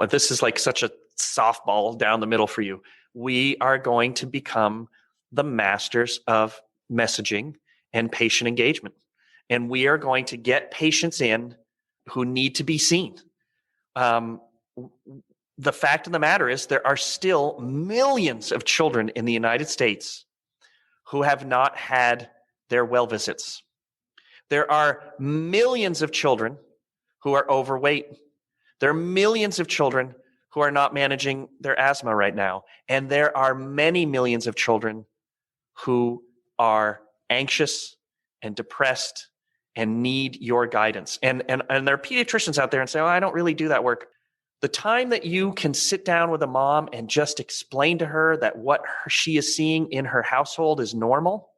this is like such a softball down the middle for you. We are going to become the masters of messaging and patient engagement. And we are going to get patients in who need to be seen. The fact of the matter is there are still millions of children in the United States who have not had their well visits. There are millions of children who are overweight. There are millions of children who are not managing their asthma right now. And there are many millions of children who are anxious and depressed and need your guidance. And there are pediatricians out there and say, I don't really do that work. The time that you can sit down with a mom and just explain to her that what she is seeing in her household is normal,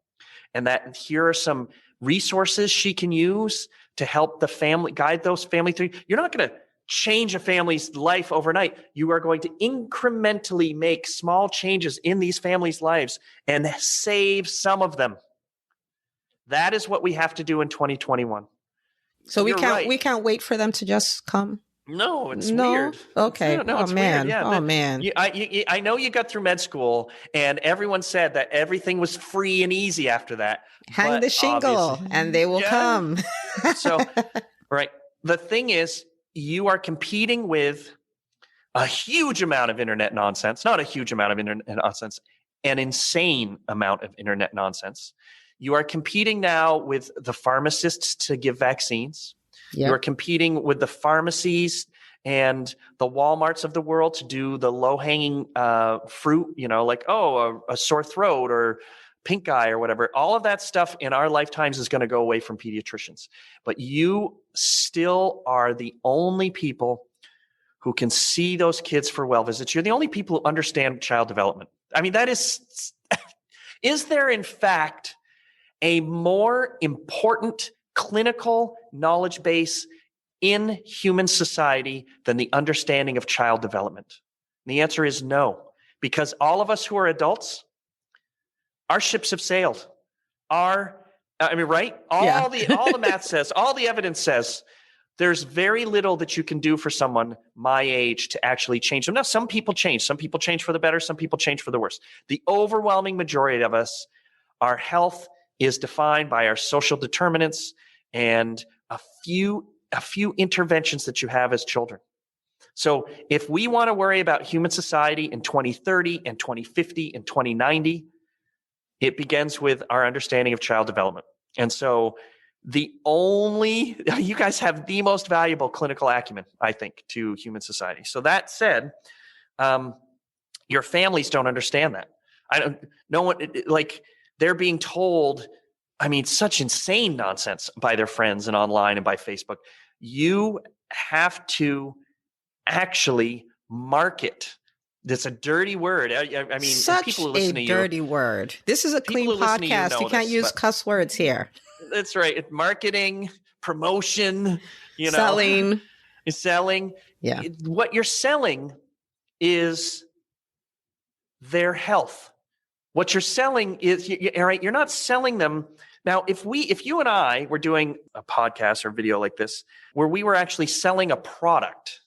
and that here are some resources she can use to help the family, guide those family through. You're not going to change a family's life overnight. You are going to incrementally make small changes in these families' lives and save some of them. That is what we have to do in 2021. So we can't wait for them to just come. No, it's weird. Okay. It's man. Weird. Yeah. Man. I know you got through med school and everyone said that everything was free and easy after that. Hang the shingle and they will come. So, right. The thing is, you are competing with a huge amount of internet nonsense, not a huge amount of internet nonsense, an insane amount of internet nonsense. You are competing now with the pharmacists to give vaccines. Yep. You are competing with the pharmacies and the Walmarts of the world to do the low-hanging fruit, like, a sore throat or pink eye or whatever. All of that stuff in our lifetimes is going to go away from pediatricians. But you still are the only people who can see those kids for well visits. You're the only people who understand child development. I mean, that is there in fact a more important clinical knowledge base in human society than the understanding of child development? And the answer is no, because all of us who are adults, our ships have sailed. Right? All the math says, all the evidence says, there's very little that you can do for someone my age to actually change them. Now, some people change. Some people change for the better. Some people change for the worse. The overwhelming majority of us, our health is defined by our social determinants and a few interventions that you have as children. So if we want to worry about human society in 2030 and 2050 and 2090, it begins with our understanding of child development. And so you guys have the most valuable clinical acumen, I think, to human society. So that said, your families don't understand that. I don't, no one, like they're being told, I mean, such insane nonsense by their friends and online and by Facebook. You have to actually market. That's a dirty word. I mean, and people Such who a listen to you, dirty word. This is a people clean who listen to you podcast. You know can't this, use but cuss words here. that's right. Marketing, promotion, Selling. selling. Yeah. What you're selling is their health. What you're selling is, all right, you're not selling them. Now, if you and I were doing a podcast or video like this, where we were actually selling a product,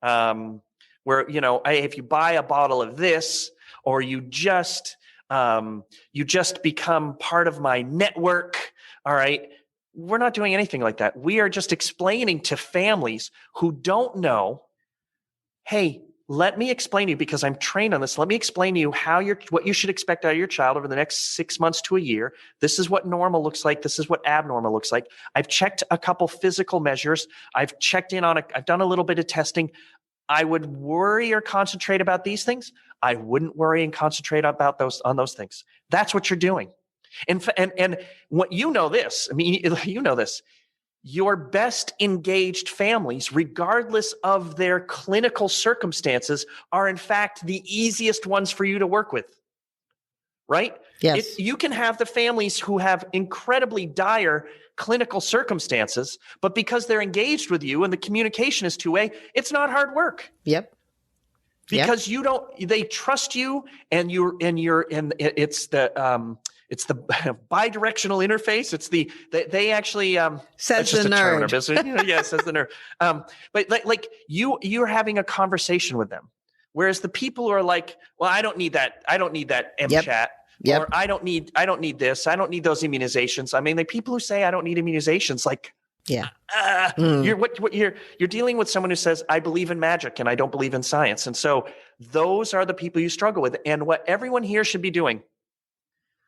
where, if you buy a bottle of this, or you just become part of my network, all right, we're not doing anything like that. We are just explaining to families who don't know, hey, let me explain to you, because I'm trained on this. Let me explain to you what you should expect out of your child over the next 6 months to a year. This is what normal looks like. This is what abnormal looks like. I've checked a couple physical measures. I've checked in I've done a little bit of testing. I would worry or concentrate about these things. I wouldn't worry and concentrate on those things. That's what you're doing. And what this, I mean, this. Your best engaged families, regardless of their clinical circumstances, are in fact the easiest ones for you to work with, right? Yes. You can have the families who have incredibly dire clinical circumstances, but because they're engaged with you and the communication is two-way, it's not hard work. Yep. Because they trust you, and it's the bidirectional interface. It's they actually Says that's just the a term in our nerd. business. Yeah, says the nerd. But like you're having a conversation with them, whereas the people who are like, well, I don't need that. I don't need that MChat. Yep. Or I don't need this. I don't need those immunizations. I mean, the people who say I don't need immunizations, like, yeah. You're dealing with someone who says, I believe in magic and I don't believe in science. And so those are the people you struggle with. And what everyone here should be doing.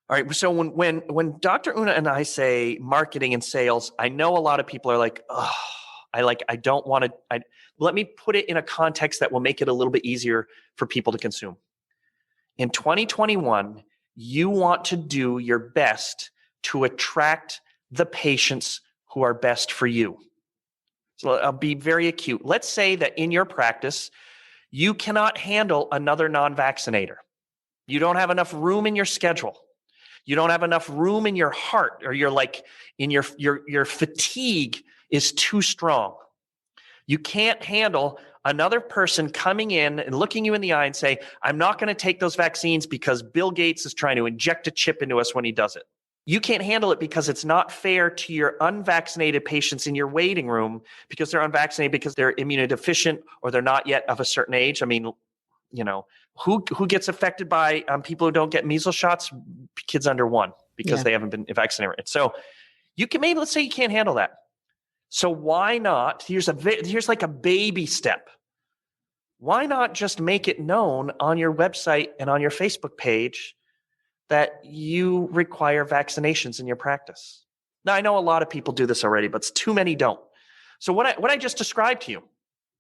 All right. So when Dr. Una and I say marketing and sales, I know a lot of people are like, oh, I don't want to, let me put it in a context that will make it a little bit easier for people to consume. In 2021, you want to do your best to attract the patients who are best for you. So I'll be very acute. Let's say that in your practice, you cannot handle another non-vaccinator. You don't have enough room in your schedule. You don't have enough room in your heart, or you're like in your fatigue is too strong. You can't handle another person coming in and looking you in the eye and say, I'm not going to take those vaccines because Bill Gates is trying to inject a chip into us when he does it. You can't handle it because it's not fair to your unvaccinated patients in your waiting room, because they're unvaccinated because they're immunodeficient or they're not yet of a certain age. I mean, who gets affected by people who don't get measles shots? Kids under 1, because they haven't been vaccinated. So let's say you can't handle that. So why not? Here's like a baby step. Why not just make it known on your website and on your Facebook page that you require vaccinations in your practice? Now, I know a lot of people do this already, but too many don't. So what I just described to you,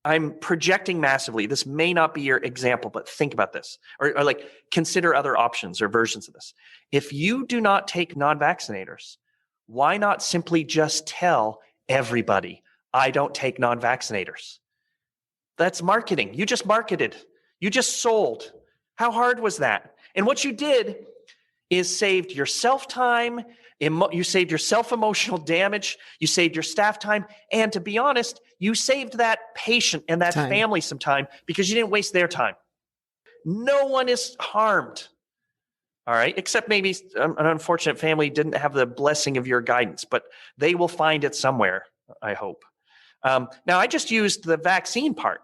I'm projecting massively. This may not be your example, but think about this, or like consider other options or versions of this. If you do not take non-vaccinators, why not simply just tell everybody, I don't take non-vaccinators? That's marketing. You just marketed. You just sold. How hard was that? And what you did is saved yourself time. You saved yourself emotional damage. You saved your staff time. And to be honest, you saved that patient and that family some time, because you didn't waste their time. No one is harmed. All right. Except maybe an unfortunate family didn't have the blessing of your guidance, but they will find it somewhere, I hope. Now, I just used the vaccine part.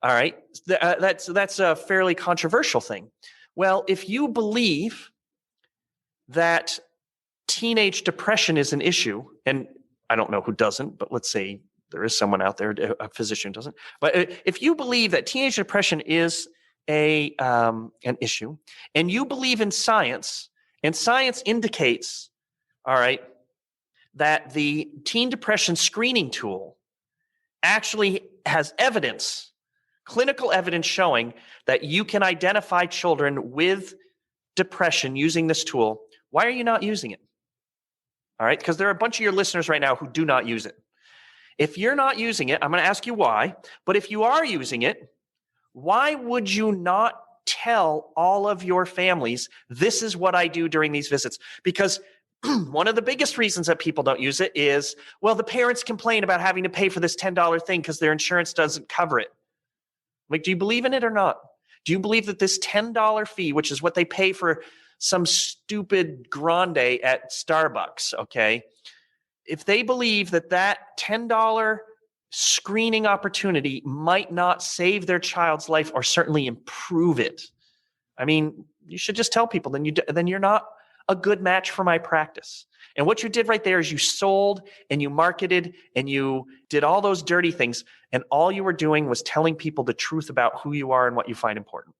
All right. That's a fairly controversial thing. Well, if you believe that teenage depression is an issue, and I don't know who doesn't, but let's say there is someone out there, a physician doesn't. But if you believe that teenage depression is an issue, and you believe in science, and science indicates, all right, that the teen depression screening tool actually has clinical evidence showing that you can identify children with depression using this tool, why are you not using it? All right, because there are a bunch of your listeners right now who do not use it. If you're not using it, I'm going to ask you why. But if you are using it, why would you not tell all of your families, this is what I do during these visits? Because one of the biggest reasons that people don't use it is, well, the parents complain about having to pay for this $10 thing because their insurance doesn't cover it. Like, do you believe in it or not? Do you believe that this $10 fee, which is what they pay for some stupid grande at Starbucks, okay? If they believe that that $10 screening opportunity might not save their child's life or certainly improve it, I mean, you should just tell people, then you're not a good match for my practice. And what you did right there is you sold and you marketed and you did all those dirty things. And all you were doing was telling people the truth about who you are and what you find important.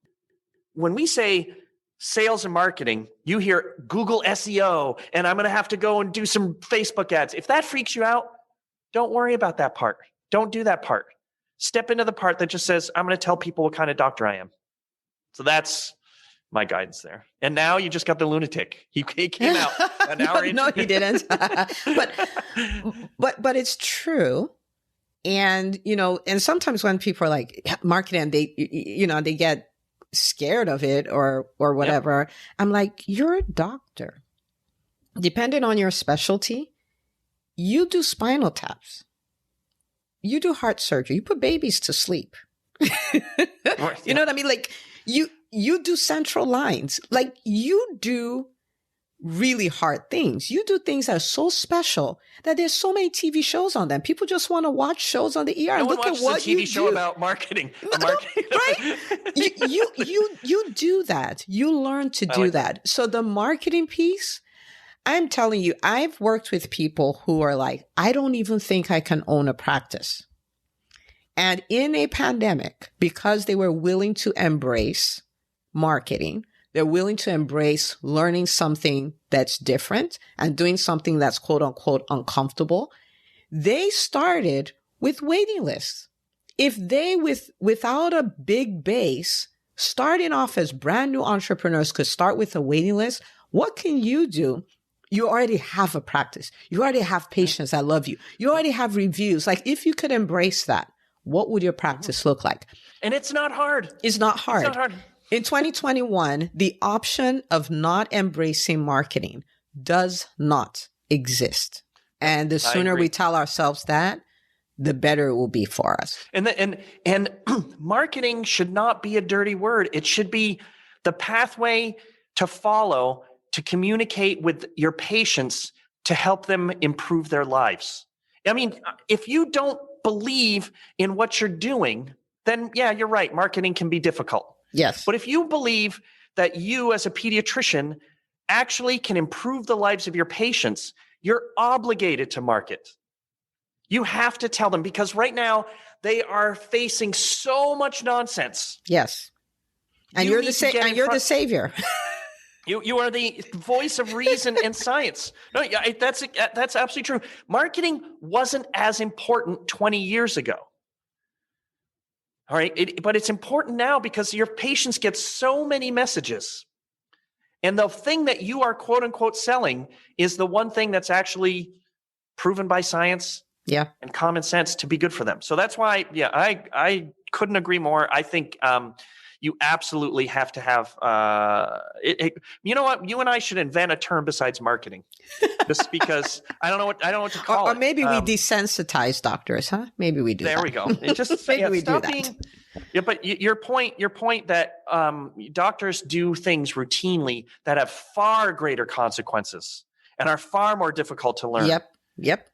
When we say sales and marketing, you hear Google SEO, and I'm going to have to go and do some Facebook ads. If that freaks you out, don't worry about that part. Don't do that part. Step into the part that just says, I'm going to tell people what kind of doctor I am. So that's my guidance there. And now you just got the lunatic. He came out an hour into No, he didn't. but it's true. And, and sometimes when people are like marketing, they get scared of it or whatever. Yep. I'm like, you're a doctor. Depending on your specialty, you do spinal taps. You do heart surgery. You put babies to sleep. You know what I mean? Like you do central lines. Like you do really hard things. You do things that are so special that there's so many TV shows on them. People just want to watch shows on the ER. No Look one at what you do. TV show about marketing. Right? you do that. You learn to do that. So the marketing piece, I'm telling you, I've worked with people who are like, I don't even think I can own a practice. And in a pandemic, because they were willing to embrace marketing, they're willing to embrace learning something that's different and doing something that's quote unquote uncomfortable. They started with waiting lists. If they, without a big base, starting off as brand new entrepreneurs could start with a waiting list, what can you do? You already have a practice. You already have patients that love you. You already have reviews. Like if you could embrace that, what would your practice look like? And it's not hard. It's not hard. It's not hard. In 2021, the option of not embracing marketing does not exist. And the sooner we tell ourselves that, the better it will be for us. And marketing should not be a dirty word. It should be the pathway to follow to communicate with your patients to help them improve their lives. I mean, if you don't believe in what you're doing, then yeah, you're right. Marketing can be difficult. Yes. But if you believe that you as a pediatrician actually can improve the lives of your patients, you're obligated to market. You have to tell them because right now they are facing so much nonsense. Yes. And you're the savior. You are the voice of reason and science. No, that's absolutely true. Marketing wasn't as important 20 years ago. All right. But it's important now because your patients get so many messages. And the thing that you are quote unquote selling is the one thing that's actually proven by science and common sense to be good for them. So that's why, I couldn't agree more. I think you absolutely have to have you know what? You and I should invent a term besides marketing. Just because I don't know what to call it. Or maybe we desensitize doctors, huh? Maybe we do there that. We go. It just maybe we do that. But your point that doctors do things routinely that have far greater consequences and are far more difficult to learn. Yep.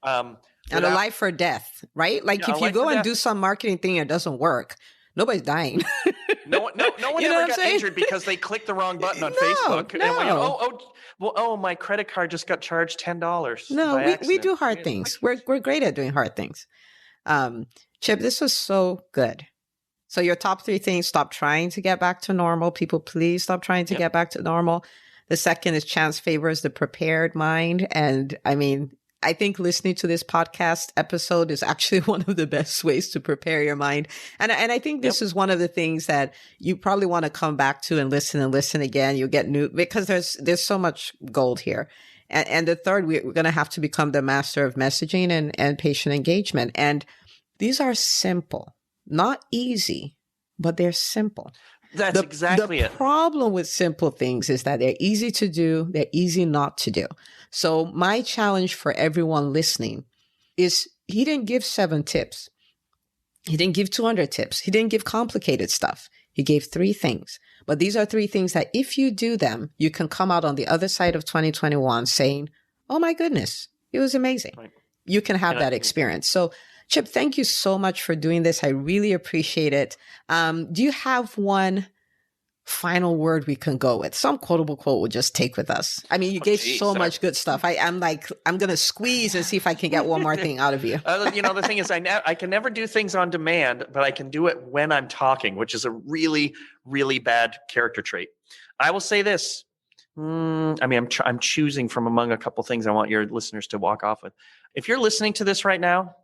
And a life or death, right? Like if you go and do some marketing thing and it doesn't work, nobody's dying. No one ever got injured because they clicked the wrong button on Facebook. No. And my credit card just got charged $10. No, we do hard things. We're great at doing hard things. Chip, this was so good. So your top 3 things: stop trying to get back to normal. People, please stop trying to get back to normal. The second is chance favors the prepared mind. And I mean, I think listening to this podcast episode is actually one of the best ways to prepare your mind. And I think this is one of the things that you probably want to come back to and listen again. You'll get new, because there's so much gold here. And the third, we're going to have to become the master of messaging and patient engagement. And these are simple, not easy, but they're simple. That's exactly it. The problem with simple things is that they're easy to do, they're easy not to do. So my challenge for everyone listening is, he didn't give 7 tips. He didn't give 200 tips. He didn't give complicated stuff. He gave 3 things. But these are 3 things that if you do them, you can come out on the other side of 2021 saying, oh my goodness, it was amazing. Right. You can have that experience. So Chip, thank you so much for doing this. I really appreciate it. Do you have one final word we can go with? Some quotable quote we'll just take with us. I mean, you gave so much good stuff. I'm going to squeeze and see if I can get one more thing out of you. The thing is, I can never do things on demand, but I can do it when I'm talking, which is a really, really bad character trait. I will say this. I'm choosing from among a couple things I want your listeners to walk off with. If you're listening to this right now,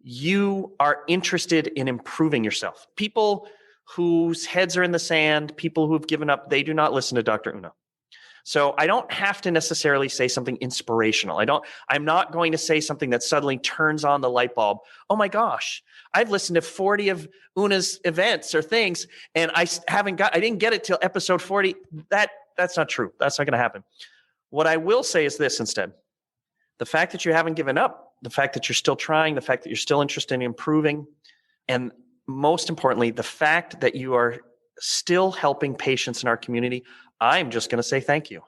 you are interested in improving yourself. People whose heads are in the sand, people who have given up, they do not listen to Dr. Una. So I don't have to necessarily say something inspirational. I'm not going to say something that suddenly turns on the light bulb. Oh my gosh, I've listened to 40 of Una's events or things, and I didn't get it till episode 40. That's not true. That's not going to happen. What I will say is this instead. The fact that you haven't given up, the fact that you're still trying, the fact that you're still interested in improving, and most importantly, the fact that you are still helping patients in our community, I'm just going to say thank you.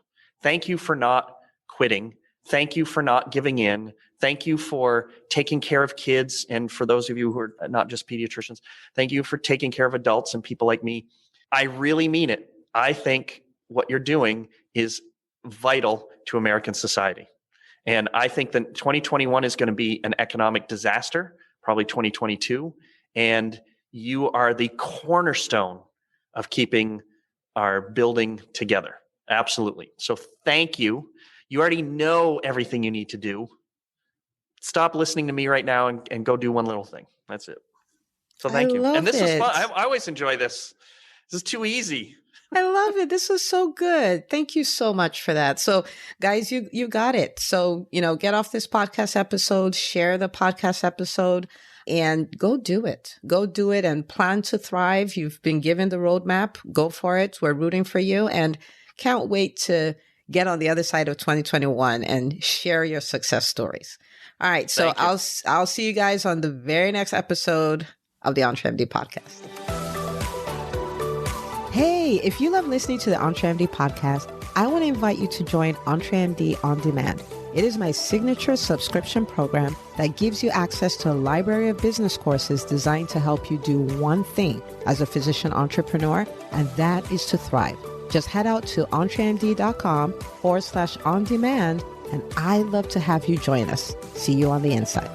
Thank you for not quitting. Thank you for not giving in. Thank you for taking care of kids. And for those of you who are not just pediatricians, thank you for taking care of adults and people like me. I really mean it. I think what you're doing is vital to American society. And I think that 2021 is going to be an economic disaster, probably 2022. And you are the cornerstone of keeping our building together. Absolutely. So thank you. You already know everything you need to do. Stop listening to me right now and go do one little thing. That's it. So thank you. And this was fun. I always enjoy this. This is too easy. I love it. This was so good. Thank you so much for that. So guys, you got it. So, get off this podcast episode, share the podcast episode, and go do it. Go do it and plan to thrive. You've been given the roadmap. Go for it. We're rooting for you and can't wait to get on the other side of 2021 and share your success stories. All right. So I'll see you guys on the very next episode of the EntreMD podcast. Hey, if you love listening to the EntreMD podcast, I want to invite you to join EntreMD On Demand. It is my signature subscription program that gives you access to a library of business courses designed to help you do one thing as a physician entrepreneur, and that is to thrive. Just head out to entremd.com/on-demand, and I'd love to have you join us. See you on the inside.